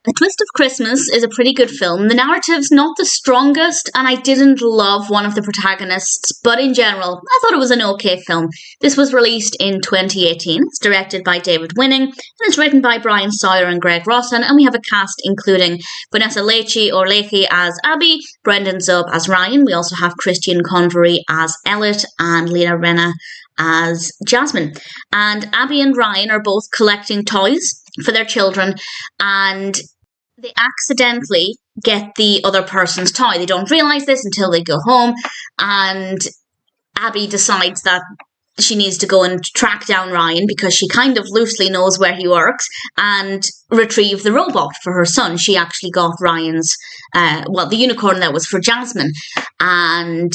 A Twist of Christmas is a pretty good film. The narrative's not the strongest, and I didn't love one of the protagonists, but in general, I thought it was an okay film. This was released in 2018. It's directed by David Winning, and it's written by Brian Sawyer and Gregg Rossen, and we have a cast including Vanessa Lachey as Abby, Brendon Zub as Ryan. We also have Christian Convery as Elliot, and Renna as Jasmine. And Abby and Ryan are both collecting toys for their children, and they accidentally get the other person's toy. They don't realise this until they go home, and Abby decides that she needs to go and track down Ryan because she kind of loosely knows where he works and retrieve the robot for her son. She actually got Ryan's, the unicorn that was for Jasmine, and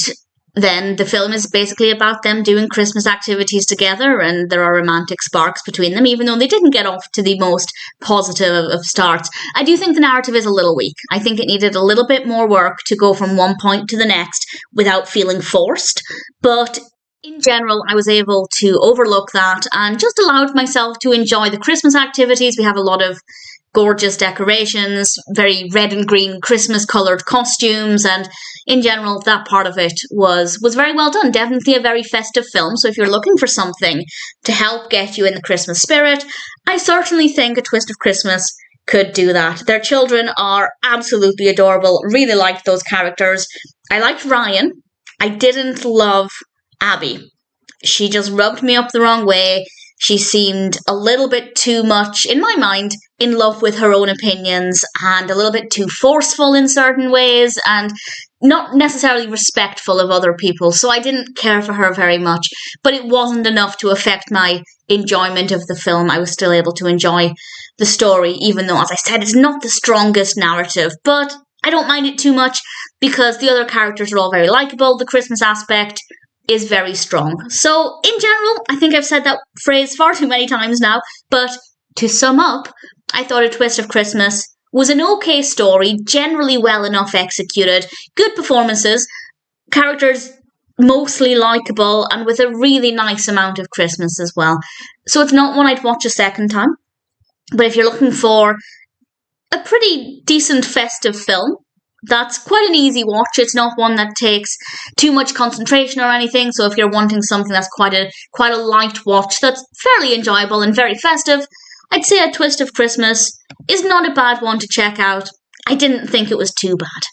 then the film is basically about them doing Christmas activities together, and there are romantic sparks between them, even though they didn't get off to the most positive of starts. I do think the narrative is a little weak. I think it needed a little bit more work to go from one point to the next without feeling forced, but in general, I was able to overlook that and just allowed myself to enjoy the Christmas activities. We have a lot of gorgeous decorations, very red and green Christmas coloured costumes, and in general, that part of it was very well done. Definitely a very festive film, so if you're looking for something to help get you in the Christmas spirit, I certainly think A Twist of Christmas could do that. Their children are absolutely adorable, really liked those characters. I liked Ryan. I didn't love Abby. She just rubbed me up the wrong way. She seemed a little bit too much, in my mind, in love with her own opinions and a little bit too forceful in certain ways and not necessarily respectful of other people. So I didn't care for her very much, but it wasn't enough to affect my enjoyment of the film. I was still able to enjoy the story, even though, as I said, it's not the strongest narrative, but I don't mind it too much because the other characters are all very likeable. The Christmas aspect is very strong. So, in general, I think I've said that phrase far too many times now, but to sum up, I thought A Twist of Christmas was an okay story, generally well enough executed, good performances, characters mostly likeable, and with a really nice amount of Christmas as well. So it's not one I'd watch a second time, but if you're looking for a pretty decent festive film, that's quite an easy watch. It's not one that takes too much concentration or anything. So if you're wanting something that's quite a light watch that's fairly enjoyable and very festive, I'd say A Twist of Christmas is not a bad one to check out. I didn't think it was too bad.